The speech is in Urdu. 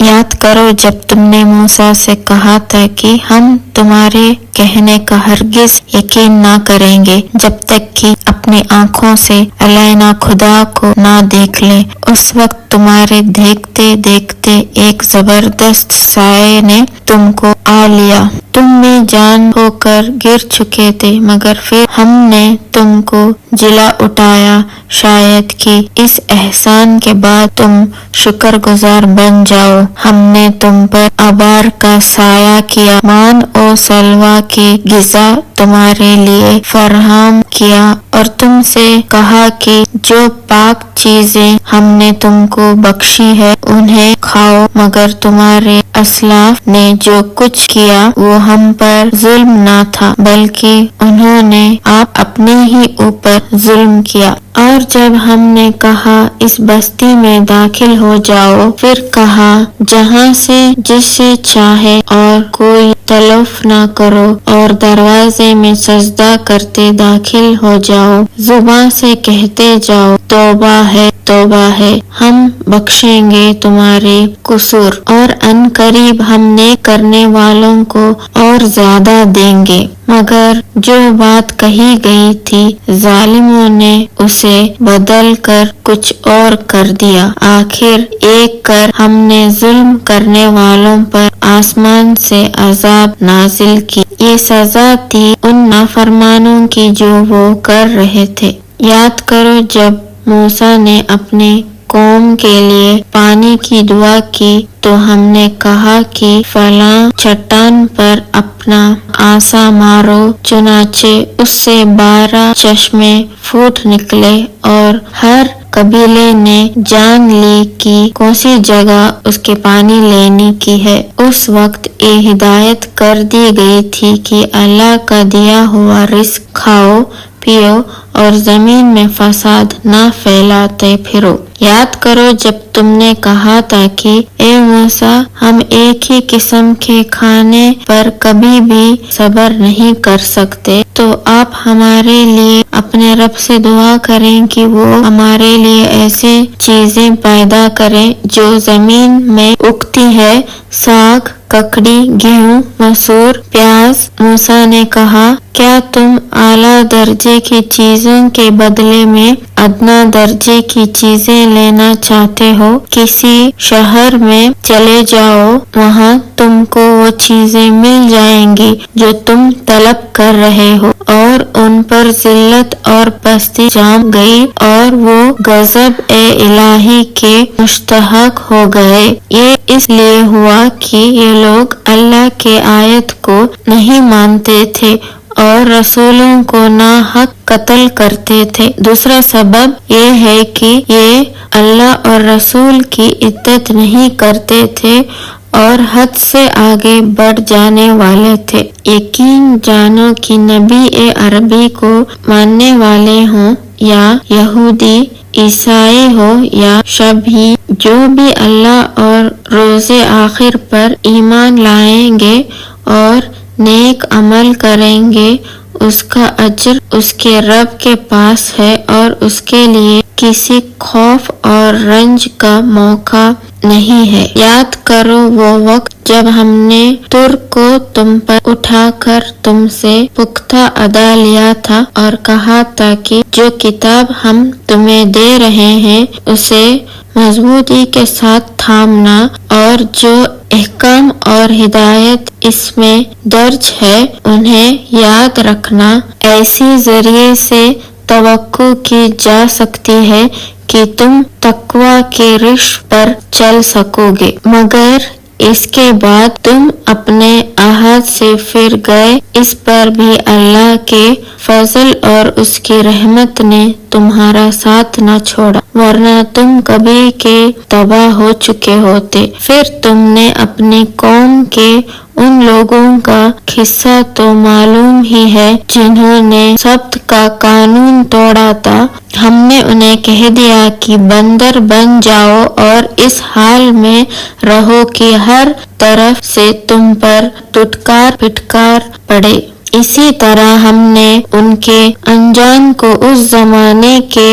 یاد کرو جب تم نے موسیٰ سے کہا تھا کہ ہم تمہارے کہنے کا ہرگز یقین نہ کریں گے جب تک کہ اپنی آنکھوں سے علینا خدا کو نہ دیکھ لیں۔ اس وقت تمہارے دیکھتے دیکھتے ایک زبردست سائے نے تم کو آ لیا، تم بے جان ہو کر گر چکے تھے، مگر پھر ہم نے تم کو جلا اٹھایا، شاید کہ اس احسان کے بعد تم شکر گزار بن جاؤ۔ ہم نے تم پر ابار کا سایہ کیا، مان و سلویٰ کی غذا تمہارے لیے فراہم کیا، اور تم سے کہا کہ جو پاک چیزیں ہم نے تم کو بخشی ہے انہیں کھاؤ، مگر تمہارے اسلاف نے جو کچھ کیا وہ ہم پر ظلم نہ تھا، بلکہ انہوں نے آپ اپنے ہی اوپر ظلم کیا۔ اور جب ہم نے کہا اس بستی میں داخل ہو جاؤ، پھر کہا جہاں سے جسے چاہے اور کوئی تلف نہ کرو، اور دروازے میں سجدہ کرتے داخل ہو جاؤ، زبان سے کہتے جاؤ توبہ ہے توبہ ہے، ہم بخشیں گے تمہارے قصور، اور ان قریب ہم نیک کرنے والوں کو اور زیادہ دیں گے۔ مگر جو بات کہی گئی تھی ظالموں نے اسے بدل کر کچھ اور کر دیا، آخر ایک کر ہم نے ظلم کرنے والوں پر آسمان سے عذاب نازل کی، یہ سزا تھی ان نافرمانوں کی جو وہ کر رہے تھے۔ یاد کرو جب موسیٰ نے اپنی قوم کے لیے پانی کی دعا کی تو ہم نے کہا کہ فلاں چٹان پر اپنا عصا مارو، چنانچہ اس سے 12 چشمے پھوٹ نکلے، اور ہر قبیلے نے جان لی کہ کون سی جگہ اس کے پانی لینے کی ہے۔ اس وقت یہ ہدایت کر دی گئی تھی کہ اللہ کا دیا ہوا رزق کھاؤ پیو اور زمین میں فساد نہ پھیلاتے پھرو۔ یاد کرو جب تم نے کہا تھا کہ اے موسیٰ ہم ایک ہی قسم کے کھانے پر کبھی بھی صبر نہیں کر سکتے، تو آپ ہمارے لیے اپنے رب سے دعا کریں کہ وہ ہمارے لیے ایسے چیزیں پیدا کریں جو زمین میں اگتی ہے، ساگ، ککڑی، گیہوں، مسور، پیاز۔ موسیٰ نے کہا کیا تم اعلیٰ درجے کی چیزوں کے بدلے میں ادنا درجے کی چیزیں لینا چاہتے ہو؟ کسی شہر میں چلے جاؤ، وہاں تم کو وہ چیزیں مل جائیں گی جو تم طلب کر رہے ہو، اور ان پر ذلت اور پستی جام گئی اور وہ غضب الہی کے مستحق ہو گئے۔ یہ اس لیے ہوا کہ یہ لوگ اللہ کے آیت کو نہیں مانتے تھے اور رسولوں کو ناحق قتل کرتے تھے۔ دوسرا سبب یہ ہے کہ یہ اللہ اور رسول کی اطاعت نہیں کرتے تھے اور حد سے آگے بڑھ جانے والے تھے۔ یقین جانو کہ نبی عربی کو ماننے والے ہوں یا یہودی، عیسائی ہو یا شبھی، جو بھی اللہ اور روز آخر پر ایمان لائیں گے اور نیک عمل کریں گے، اس کا اجر اس کے رب کے پاس ہے اور اس کے لیے کسی خوف اور رنج کا موقع نہیں ہے۔ یاد کرو وہ وقت جب ہم نے تور کو تم پر اٹھا کر تم سے پختہ ادا لیا تھا اور کہا تھا کہ جو کتاب ہم تمہیں دے رہے ہیں اسے مضبوطی کے ساتھ تھامنا، اور جو احکام اور ہدایت اس میں درج ہے انہیں یاد رکھنا۔ ایسی ذریعے سے توقع کی جا سکتی ہے کہ تم تقوی کے رش پر چل سکو گے، مگر اس کے بعد تم اپنے عہد سے پھر گئے۔ اس پر بھی اللہ کے فضل اور اس کی رحمت نے تمہارا ساتھ نہ چھوڑا، ورنہ تم کبھی کے تباہ ہو چکے ہوتے۔ پھر تم نے اپنی قوم کے ان لوگوں کا قصہ تو معلوم ہی ہے جنہوں نے سبت کا قانون توڑا تھا۔ ہم نے انہیں کہہ دیا کہ بندر بن جاؤ اور اس حال میں رہو کہ ہر طرف سے تم پر ٹٹکار پھٹکار پڑے۔ اسی طرح ہم نے ان کے انجام کو اس زمانے کے